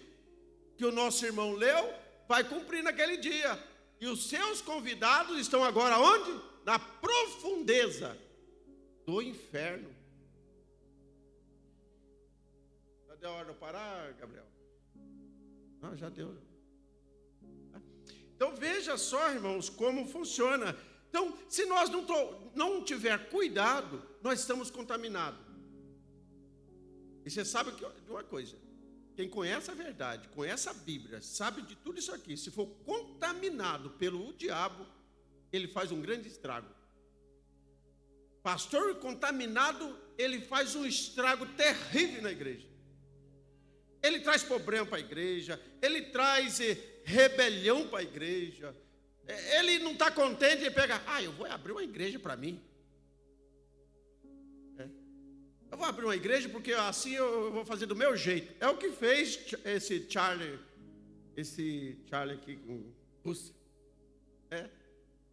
que o nosso irmão leu, vai cumprir naquele dia. E os seus convidados estão agora onde? Na profundeza do inferno. Já deu a hora de parar, Gabriel? Não, já deu. Então veja só, irmãos, como funciona. Então, se nós não tiver cuidado, nós estamos contaminados. E você sabe de uma coisa, quem conhece a verdade, conhece a Bíblia, sabe de tudo isso aqui, se for contaminado pelo diabo, ele faz um grande estrago. Pastor contaminado, ele faz um estrago terrível na igreja. Ele traz problema para a igreja, ele traz rebelião para a igreja. Ele não está contente e pega, eu vou abrir uma igreja para mim. Eu vou abrir uma igreja porque assim eu vou fazer do meu jeito. É o que fez esse Charlie aqui com Rússia.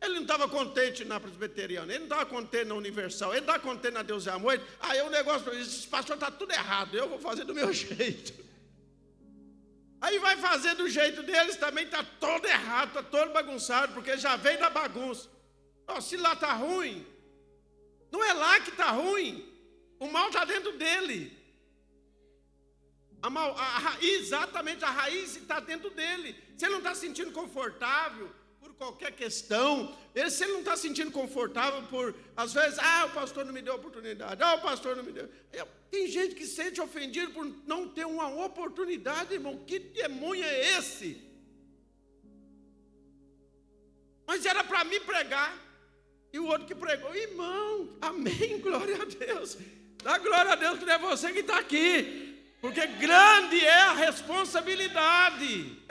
Ele não estava contente na presbiteriana, ele não estava contente na universal, ele não estava contente na Deus é Amor. Aí o negócio, esse pastor está tudo errado, eu vou fazer do meu jeito. Aí vai fazer do jeito deles também, está todo errado, está todo bagunçado, porque já veio da bagunça. Se lá está ruim, não é lá que está ruim. O mal está dentro dele. Exatamente, a raiz está dentro dele. Se ele não está se sentindo confortável por qualquer questão, se ele não está se sentindo confortável por, às vezes, o pastor não me deu oportunidade, o pastor não me deu. Tem gente que se sente ofendido por não ter uma oportunidade, irmão. Que demônio é esse? Mas era para mim pregar. E o outro que pregou, irmão, amém, glória a Deus. Dá glória a Deus que não é você que está aqui, porque grande é a responsabilidade.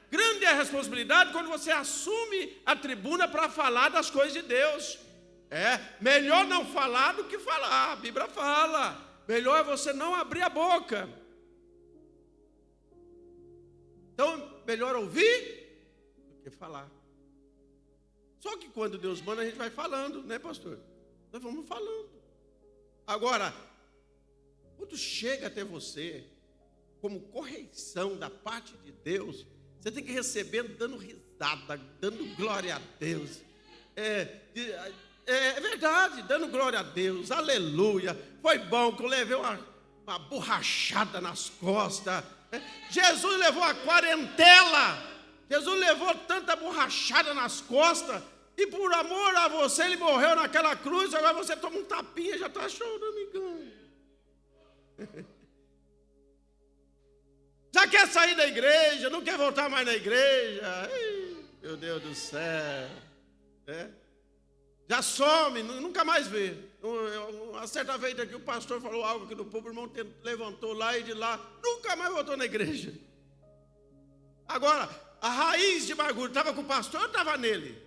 Grande é a responsabilidade quando você assume a tribuna para falar das coisas de Deus. Melhor não falar do que falar, a Bíblia fala. Melhor é você não abrir a boca. Então, melhor ouvir do que falar. Só que quando Deus manda, a gente vai falando, né, pastor? Nós vamos falando. Agora, quando chega até você, como correção da parte de Deus, você tem que receber dando risada, dando glória a Deus. É verdade, dando glória a Deus, aleluia. Foi bom que eu levei uma borrachada nas costas. Jesus levou a quarentela Jesus levou tanta borrachada nas costas, e por amor a você, ele morreu naquela cruz, agora você toma um tapinha e já está chorando, engano. Já quer sair da igreja, não quer voltar mais na igreja. Ei, meu Deus do céu. Já some, nunca mais vê. Uma certa vez aqui o pastor falou algo aqui no povo, o irmão levantou lá e de lá, nunca mais voltou na igreja. Agora, a raiz de amargura estava com o pastor ou estava nele?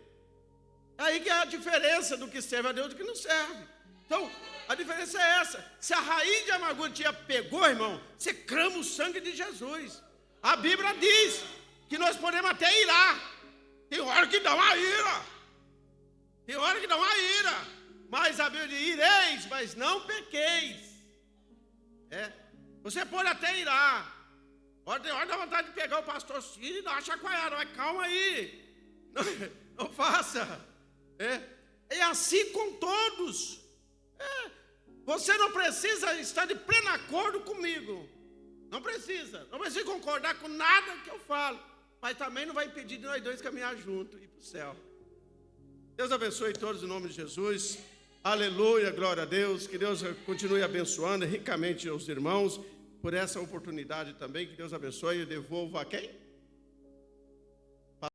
Aí que é a diferença do que serve a Deus e do que não serve. Então, a diferença é essa. Se a raiz de amargura te pegou, irmão, você clama o sangue de Jesus. A Bíblia diz que nós podemos até irar. Tem hora que dá uma ira. Tem hora que dá uma ira. Mas a Bíblia diz, ireis, mas não pequeis. Você pode até irar. Tem hora da vontade de pegar o pastor Ciro e dar uma chacoalhada. Mas calma aí. Não faça. É assim com todos. Você não precisa estar de pleno acordo comigo. Não precisa concordar com nada que eu falo. Mas também não vai impedir de nós dois caminhar juntos e ir para o céu. Deus abençoe todos em nome de Jesus. Aleluia, glória a Deus. Que Deus continue abençoando ricamente os irmãos por essa oportunidade também. Que Deus abençoe e devolva a quem?